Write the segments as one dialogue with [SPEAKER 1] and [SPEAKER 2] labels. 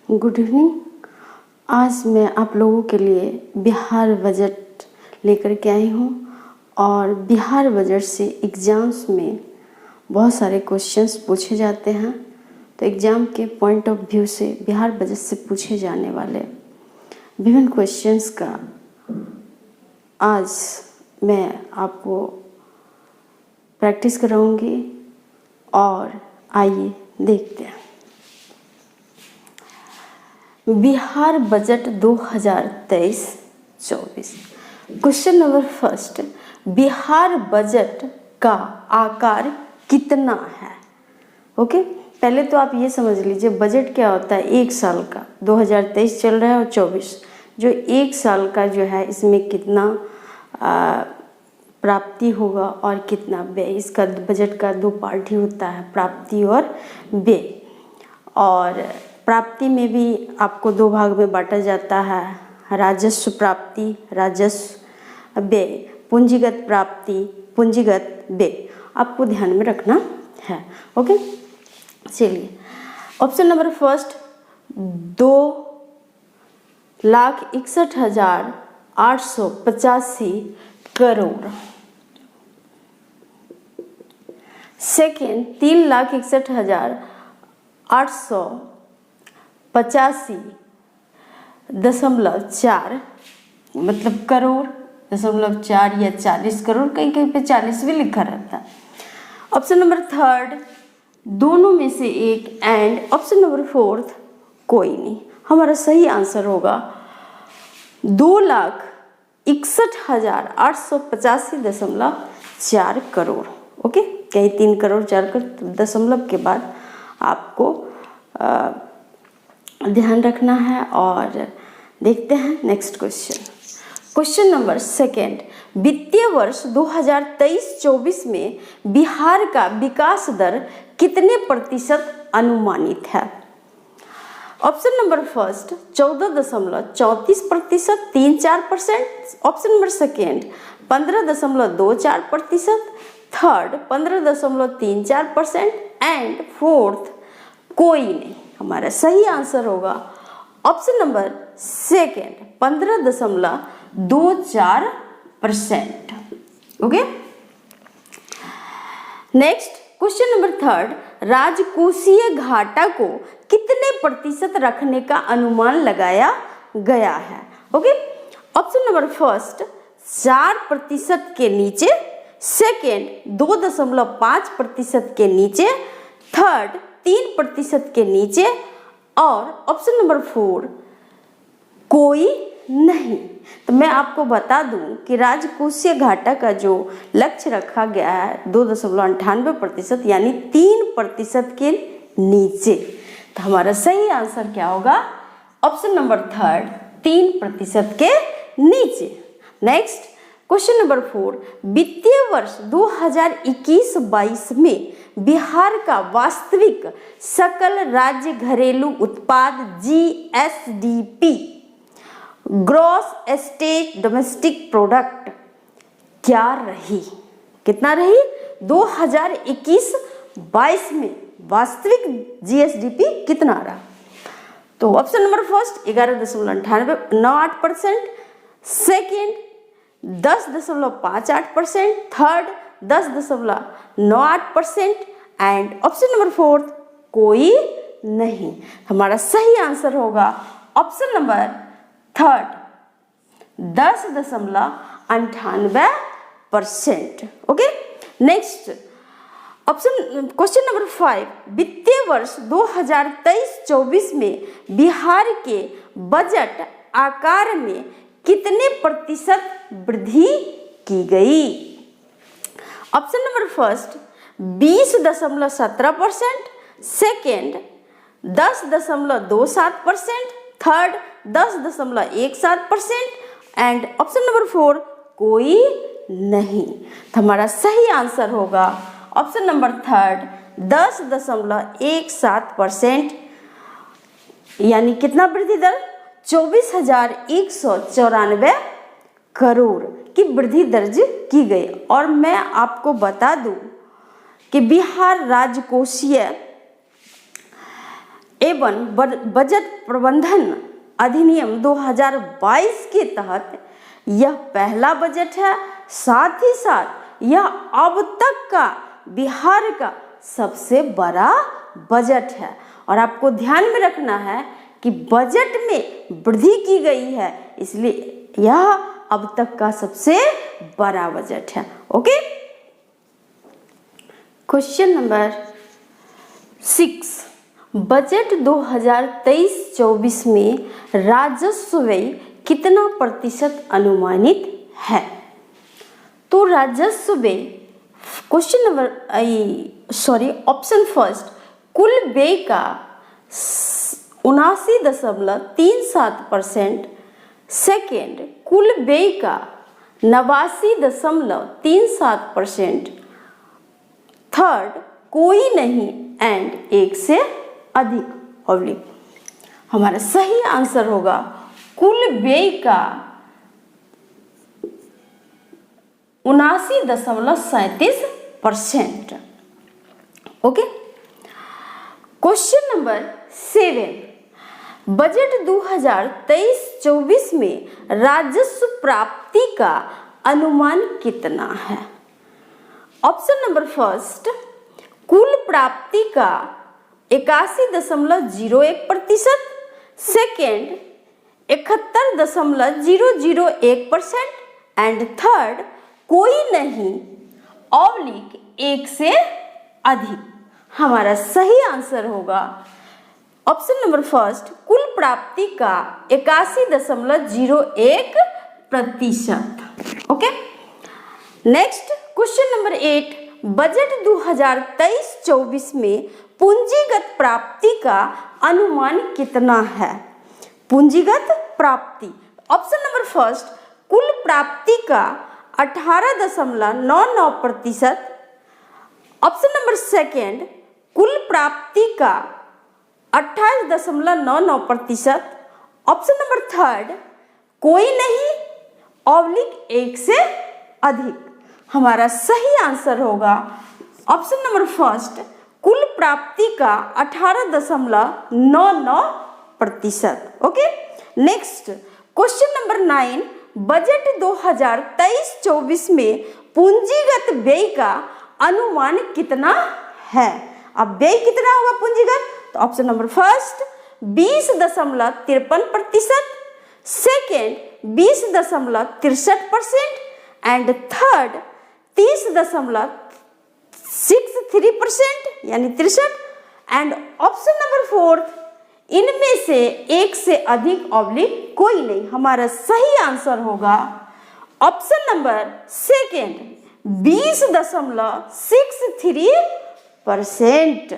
[SPEAKER 1] Good evening. आज मैं आप लोगों के लिए बिहार बजट लेकर के आई हूँ और बिहार बजट से एग्ज़ाम्स में बहुत सारे क्वेश्चंस पूछे जाते हैं। तो एग्ज़ाम के पॉइंट ऑफ व्यू से बिहार बजट से पूछे जाने वाले विभिन्न क्वेश्चंस का आज मैं आपको प्रैक्टिस कराऊंगी और आइए देखते हैं। Bihar budget 2023-24। Question number first, Bihar budget का आकार कितना है? ओके, पहले तो आप ये समझ लीजिए बजट क्या होता है। एक साल का 2023 चल रहा है और 24, जो एक साल का जो है इसमें कितना प्राप्ति होगा और कितना व्यय। इसका बजट का दो पार्ट ही होता है, प्राप्ति और व्यय। और प्राप्ति में भी आपको दो भाग में बांटा जाता है, राजस्व प्राप्ति, राजस्व व्यय, पूंजीगत प्राप्ति, पूंजीगत व्यय। आपको ध्यान में रखना है। ओके, चलिए option number first 2,61,885 crore. Second 3,61,885.4 मतलब करोड़, 0.4 या 40 करोड़, कहीं कहीं पे 40 भी लिखा रहता है। ऑप्शन नंबर थर्ड दोनों में से एक एंड ऑप्शन नंबर फोर्थ कोई नहीं। हमारा सही आंसर होगा 2,61,885.4 करोड़। ओके, कहीं 3 करोड़ 4 करोड़ दशमलव के बाद आपको ध्यान रखना है। और देखते हैं next question. Question number second, वित्तीय वर्ष 2023-24 में बिहार का विकास दर कितने प्रतिशत अनुमानित है? Option number first 14.34%, 3-4%। Option number second 15.24%, third 15.34% and fourth कोई नहीं। हमारा सही आंसर होगा option number second 15.24%। Okay, next question number third, राजकोषीय घाटा को कितने प्रतिशत रखने का अनुमान लगाया गया है? ओके, ऑप्शन नंबर फर्स्ट 4% के नीचे, सेकेंड 2.5% के नीचे, थर्ड 3% के नीचे और ऑप्शन नंबर 4 कोई नहीं। तो मैं आपको बता दूं कि राजकोषीय घाटा का जो लक्ष्य रखा गया है 2.98% यानी 3% के नीचे। तो हमारा सही आंसर क्या होगा? ऑप्शन नंबर थर्ड 3% के नीचे। नेक्स्ट क्वेश्चन नंबर 4, वित्तीय वर्ष 2021-22 में बिहार का वास्तविक सकल राज्य घरेलू उत्पाद GSDP gross state domestic product क्या रही? कितना रही? 2021-22 में वास्तविक GSDP कितना रहा? तो option number first 11.98%, second 10.58%, third 10.98% and option number fourth कोई नहीं। हमारा सही आंसर होगा option number third 10.98%। Okay, next option question number 5, वित्तीय वर्ष 2023-24 में बिहार के बजट आकार में कितने प्रतिशत वृद्धि की गई? Option number first 20.17%, second 10.27%, third 10.17% and option number 4 कोई नहीं। तो हमारा सही आंसर होगा ऑप्शन नंबर थर्ड 10.17%। यानी कितना वृद्धि दर? 24,194 करोड़ की वृद्धि दर्ज की गई। और मैं आपको बता दूं कि बिहार राजकोषीय एवं बजट प्रबंधन अधिनियम 2022 के तहत यह पहला बजट है। साथ ही साथ यह अब तक का बिहार का सबसे बड़ा बजट है। और आपको ध्यान में रखना है कि बजट में वृद्धि की गई है, इसलिए यह अब तक का सबसे बड़ा बजट है। ओके, क्वेश्चन नंबर 6, बजट 2023-24 में राजस्व व्यय कितना प्रतिशत अनुमानित है? तो राजस्व व्यय, क्वेश्चन नंबर ऑप्शन फर्स्ट, कुल व्यय का 79.37%, सेकेंड कुल व्यय का 89.37%, थर्ड कोई नहीं एंड एक से अधिक ऑब्लिक। हमारा सही आंसर होगा कुल व्यय का 79.37%। ओके, क्वेश्चन नंबर 7, बजट 2023-24 में राजस्व प्राप्ति का अनुमान कितना है? ऑप्शन नंबर फर्स्ट, कुल प्राप्ति का 81.01%, सेकेंड 71.001% एंड थर्ड कोई नहीं ऑब्लिक एक से अधिक। हमारा सही आंसर होगा ऑप्शन नंबर फर्स्ट, कुल प्राप्ति का 81.01%। Okay, next question number 8, budget 2023-24 में पूंजीगत प्राप्ति का अनुमान कितना है? पूंजीगत प्राप्ति, ऑप्शन नंबर फर्स्ट, कुल प्राप्ति का 18.99%, ऑप्शन नंबर सेकेंड, कुल प्राप्ति का 28.99%, ऑप्शन नंबर थर्ड कोई नहीं ऑब्लिक एक से अधिक। हमारा सही आंसर होगा ऑप्शन नंबर फर्स्ट, कुल प्राप्ति का 18.99%। Okay, next question number 9, budget 2023-24 में पूंजीगत व्यय का अनुमान कितना है? अब व्यय कितना होगा पूंजीगत? तो option number first 20.53%, second 20.63% and third 30.63% यानी 63 एंड ऑप्शन नंबर फोर्थ इनमें से एक से अधिक ऑब्लिक कोई नहीं। हमारा सही आंसर होगा option number second 20.63%।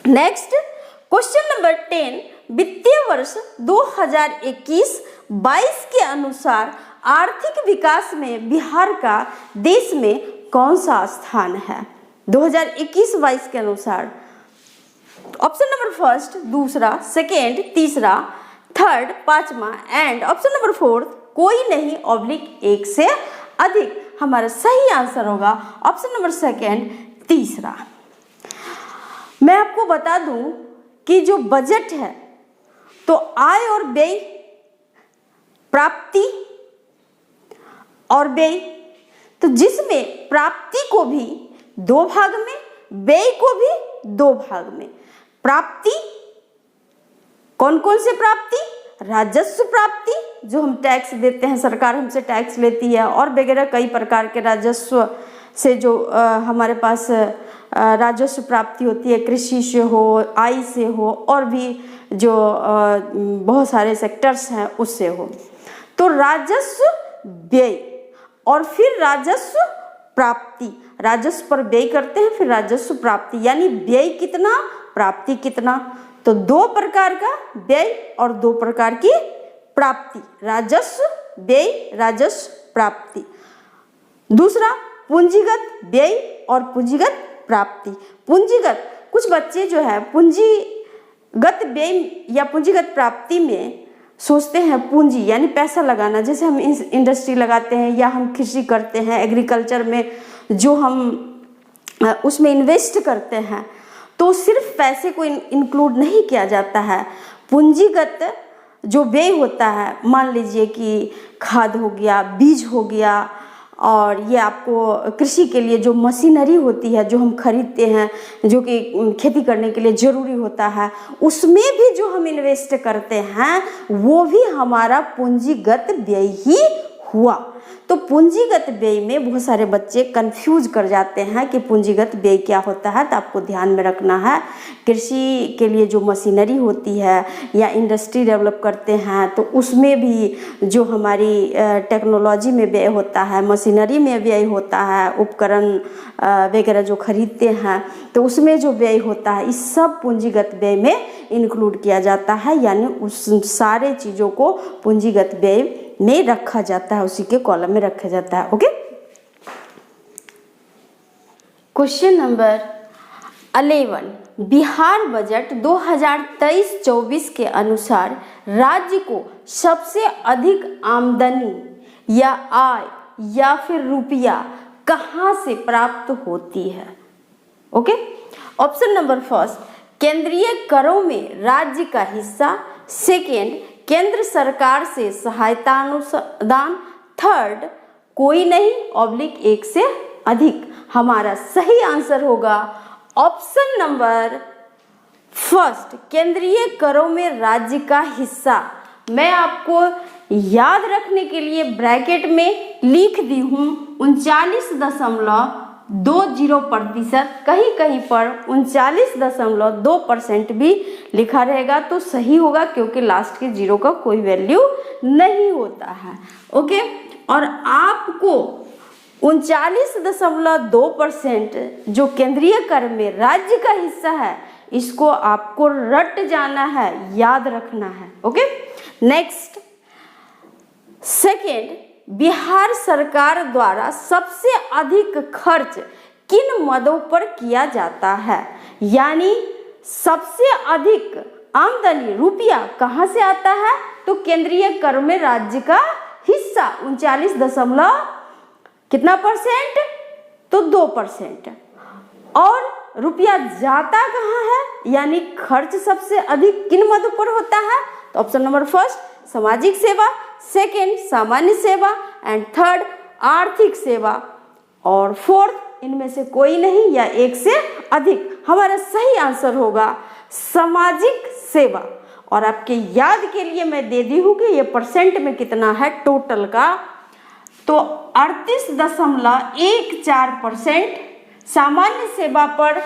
[SPEAKER 1] Next question number 10, वित्तीय वर्ष 2021-22 के अनुसार आर्थिक विकास में बिहार का देश में कौन सा स्थान है? 2021-22 के अनुसार ऑप्शन नंबर फर्स्ट दूसरा, सेकेंड तीसरा, थर्ड पांचवा एंड ऑप्शन नंबर फोर्थ कोई नहीं ऑब्लिक एक से अधिक। हमारा सही आंसर होगा ऑप्शन नंबर सेकेंड तीसरा। मैं आपको बता दूं कि जो बजट है तो आय और व्यय, प्राप्ति और व्यय, तो जिसमें प्राप्ति को भी 2 भाग में, व्यय को भी 2 भाग में। प्राप्ति कौन कौन से प्राप्ति? राजस्व प्राप्ति जो हम टैक्स देते हैं, सरकार हमसे टैक्स लेती है और वगैरह कई प्रकार के राजस्व से जो हमारे पास राजस्व प्राप्ति होती है, कृषि से हो, आय से हो और भी जो बहुत सारे सेक्टर्स हैं उससे हो। तो राजस्व व्यय और फिर राजस्व प्राप्ति, राजस्व पर व्यय करते हैं फिर राजस्व प्राप्ति, यानी व्यय कितना प्राप्ति कितना। तो 2 प्रकार का व्यय और 2 प्रकार की प्राप्ति, राजस्व व्यय राजस्व प्राप्ति। दूसरा पूंजीगत व्यय और पूंजीगत प्राप्ति। पूंजीगत, कुछ बच्चे जो है पूंजीगत व्यय या पूंजीगत प्राप्ति में सोचते हैं पूंजी यानी पैसा लगाना, जैसे हम इंडस्ट्री लगाते हैं या हम कृषि करते हैं, एग्रीकल्चर में जो हम उसमें इन्वेस्ट करते हैं, तो सिर्फ पैसे को इंक्लूड नहीं किया जाता है। पूंजीगत जो व्यय होता है, मान लीजिए कि खाद हो गया, बीज हो गया, और ये आपको कृषि के लिए जो मशीनरी होती है जो हम खरीदते हैं, जो कि खेती करने के लिए ज़रूरी होता है, उसमें भी जो हम इन्वेस्ट करते हैं वो भी हमारा पूंजीगत व्यय ही हुआ। तो पूंजीगत व्यय में बहुत सारे बच्चे कंफ्यूज कर जाते हैं कि पूंजीगत व्यय क्या होता है। तो आपको ध्यान में रखना है, कृषि के लिए जो मशीनरी होती है या इंडस्ट्री डेवलप करते हैं तो उसमें भी जो हमारी टेक्नोलॉजी में व्यय होता है, मशीनरी में व्यय होता है, उपकरण वगैरह जो खरीदते हैं तो उसमें जो व्यय होता है, इस सब पूंजीगत व्यय में इंक्लूड किया जाता है। यानी उस सारे चीज़ों को पूंजीगत व्यय में रखा जाता है, उसी के कॉलम में रखा जाता है। Okay, question number 11, Bihar budget 2023-24 के अनुसार राज्य को सबसे अधिक आमदनी या आय या फिर रुपया कहाँ से प्राप्त होती है? ओके, ऑप्शन नंबर फर्स्ट, केंद्रीय करों में राज्य का हिस्सा। सेकेंड, केंद्र सरकार से सहायता अनुदान। थर्ड, कोई नहीं ऑब्लिक एक से अधिक। हमारा सही आंसर होगा ऑप्शन नंबर फर्स्ट, केंद्रीय करों में राज्य का हिस्सा। मैं आपको याद रखने के लिए ब्रैकेट में लिख दी हूँ 39.20%, कहीं कहीं पर 39.2% भी लिखा रहेगा तो सही होगा, क्योंकि लास्ट के जीरो का कोई वैल्यू नहीं होता है। ओके, और आपको 39.2% जो केंद्रीय कर में राज्य का हिस्सा है, इसको आपको रट जाना है, याद रखना है। ओके, नेक्स्ट, सेकेंड, बिहार सरकार द्वारा सबसे अधिक खर्च किन मदों पर किया जाता है? यानी सबसे अधिक आमदनी रुपया कहाँ से आता है? तो केंद्रीय कर में राज्य का हिस्सा 39 कितना परसेंट? तो 2%। और रुपया जाता कहाँ है? यानी खर्च सबसे अधिक किन मदों पर होता है? तो ऑप्शन नंबर फर्स्ट, सामाजिक सेवा। सेकेंड, सामान्य सेवा। एंड थर्ड, आर्थिक सेवा। और फोर्थ, इनमें से कोई नहीं या एक से अधिक। हमारा सही आंसर होगा सामाजिक सेवा। और आपके याद के लिए मैं दे दी हूँ कि ये परसेंट में कितना है टोटल का, तो 38.14%, सामान्य सेवा पर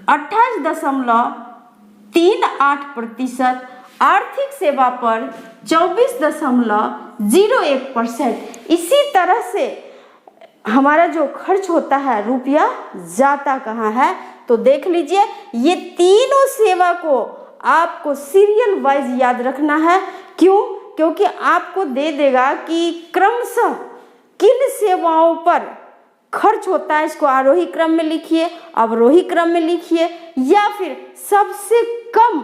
[SPEAKER 1] 28.38%, आर्थिक सेवा पर 24.01%। इसी तरह से हमारा जो खर्च होता है, रुपया जाता कहाँ है? तो देख लीजिए, ये तीनों सेवा को आपको सीरियल वाइज याद रखना है। क्यों? क्योंकि आपको दे देगा कि क्रमशः किन सेवाओं पर खर्च होता है, इसको आरोही क्रम में लिखिए, अवरोही क्रम में लिखिए, या फिर सबसे कम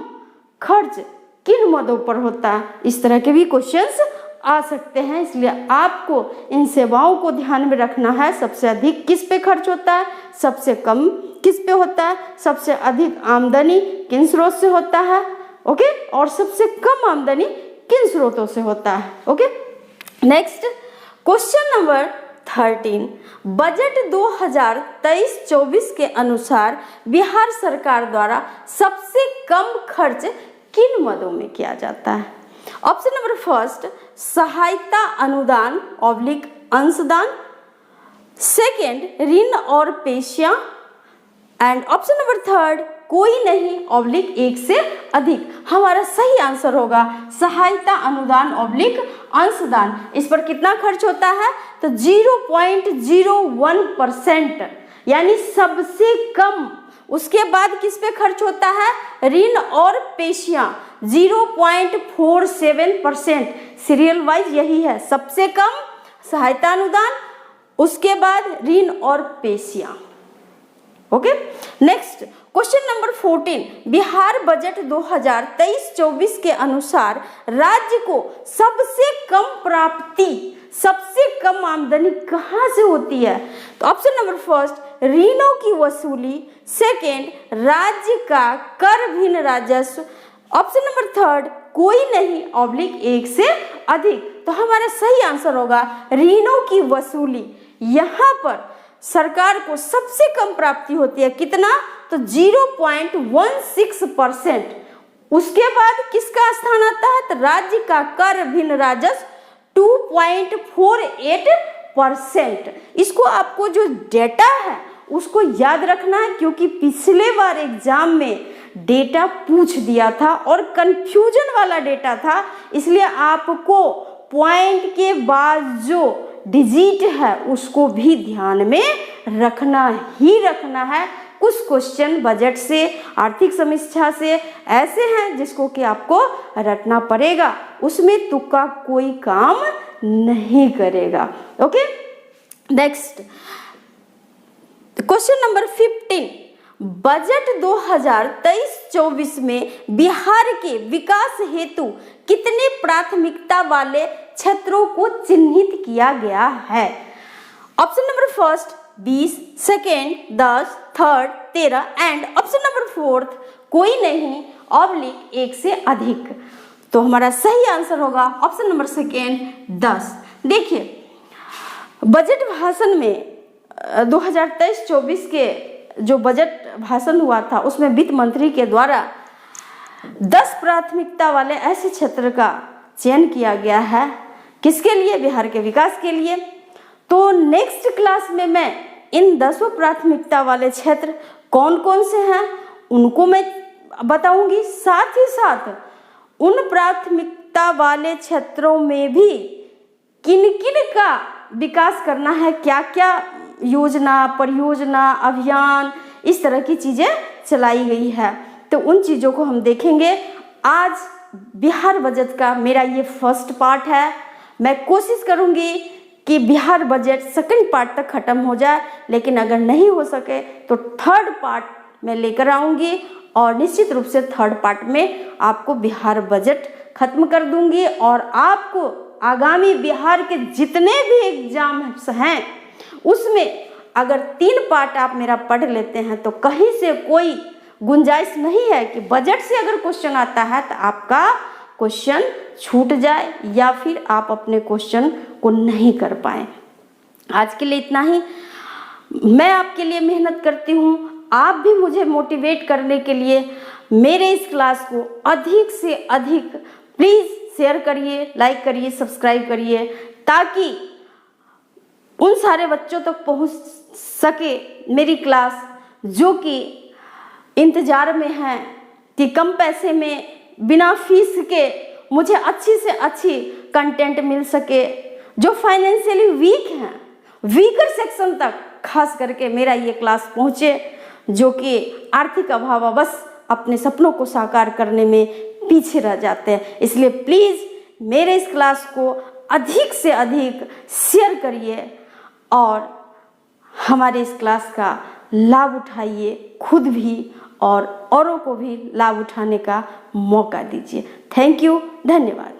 [SPEAKER 1] खर्च किन मदों पर होता है। इस तरह के भी क्वेश्चंस आ सकते हैं, इसलिए आपको इन सेवाओं को ध्यान में रखना है। सबसे अधिक किस पे खर्च होता है, सबसे कम किस पे होता है, सबसे अधिक आमदनी किन स्रोत से होता है, ओके, और सबसे कम आमदनी किन स्रोतों से होता है। Okay, next question number 13, budget 2023-24 के अनुसार बिहार सरकार द्वारा सबसे कम खर्च किन मदों में किया जाता है? ऑप्शन नंबर फर्स्ट, सहायता अनुदान ऑब्लिक अंशदान। सेकेंड, ऋण और पेशियां। एंड ऑप्शन नंबर थर्ड, कोई नहीं ऑब्लिक एक से अधिक। हमारा सही आंसर होगा सहायता अनुदान ऑब्लिक अंशदान। इस पर कितना खर्च होता है? तो 0.01%, यानी सबसे कम। उसके बाद किस पे खर्च होता है? ऋण और पेशियां 0.47%। सीरियल वाइज यही है, सबसे कम सहायता अनुदान, उसके बाद ऋण और पेशियां। Okay, next question number 14, Bihar budget 2023-24 के अनुसार राज्य को सबसे कम प्राप्ति, सबसे कम आमदनी कहाँ से होती है? तो ऑप्शन नंबर फर्स्ट, ऋणों की वसूली, सेकेंड राज्य का कर भिन्न राजस्व, ऑप्शन नंबर थर्ड कोई नहीं ऑब्लिक एक से अधिक। तो हमारा सही आंसर होगा ऋणों की वसूली। यहाँ पर सरकार को सबसे कम प्राप्ति होती है, कितना, तो 0.16%। उसके बाद किसका स्थान आता है, तो राज्य का कर भिन्न राजस्व 2.48%। इसको आपको जो डेटा है उसको याद रखना है, क्योंकि पिछले बार एग्जाम में डेटा पूछ दिया था और कंफ्यूजन वाला डेटा था, इसलिए आपको पॉइंट के बाद जो डिजिट है उसको भी ध्यान में रखना ही रखना है। कुछ क्वेश्चन बजट से, आर्थिक समीक्षा से ऐसे हैं जिसको कि आपको रटना पड़ेगा, उसमें तुक्का कोई काम नहीं करेगा। Okay, next question number 15, budget 2023-24 में बिहार के विकास हेतु कितने प्राथमिकता वाले क्षेत्रों को चिन्हित किया गया है? Option number first 20, second 10, third 13 and option number fourth कोई नहीं ऑब्लिक एक से अधिक। तो हमारा सही आंसर होगा ऑप्शन नंबर सेकेंड 10। देखिए, बजट भाषण में 2023-24 के जो बजट भाषण हुआ था उसमें वित्त मंत्री के द्वारा 10 प्राथमिकता वाले ऐसे क्षेत्र का चयन किया गया है। किसके लिए? बिहार के विकास के लिए। तो नेक्स्ट क्लास में मैं इन 10 प्राथमिकता वाले क्षेत्र कौन कौन से हैं उनको मैं बताऊंगी, साथ ही साथ उन प्राथमिकता वाले क्षेत्रों में भी किन किन का विकास करना है, क्या क्या योजना, परियोजना, अभियान, इस तरह की चीजें चलाई गई है। तो उन चीजों को हम देखेंगे। आज बिहार बजट का मेरा ये फर्स्ट पार्ट है। मैं कोशिश करूंगी कि बिहार बजट सेकंड पार्ट तक खत्म हो जाए, लेकिन अगर नहीं हो सके तो थर्ड पार्ट में लेकर आऊंगी और निश्चित रूप से थर्ड पार्ट में आपको बिहार बजट खत्म कर दूंगी। और आपको आगामी बिहार के जितने भी एग्जाम हैं उसमें अगर 3 पार्ट आप मेरा पढ़ लेते हैं तो कहीं से कोई गुंजाइश नहीं है कि बजट से अगर क्वेश्चन आता है तो आपका क्वेश्चन छूट जाए या फिर आप अपने क्वेश्चन को नहीं कर पाए। आज के लिए इतना ही। मैं आपके लिए मेहनत करती हूँ, आप भी मुझे मोटिवेट करने के लिए मेरे इस क्लास को अधिक से अधिक प्लीज़ शेयर करिए, लाइक करिए, सब्सक्राइब करिए, ताकि उन सारे बच्चों तक पहुँच सके मेरी क्लास जो कि इंतज़ार में हैं कि कम पैसे में बिना फीस के मुझे अच्छी से अच्छी कंटेंट मिल सके। जो फाइनेंशियली वीक हैं, वीकर सेक्शन तक खास करके मेरा ये क्लास पहुँचे, जो कि आर्थिक अभाववश अपने सपनों को साकार करने में पीछे रह जाते हैं। इसलिए प्लीज़ मेरे इस क्लास को अधिक से अधिक शेयर करिए और हमारे इस क्लास का लाभ उठाइए, खुद भी और औरों को भी लाभ उठाने का मौका दीजिए। थैंक यू, धन्यवाद।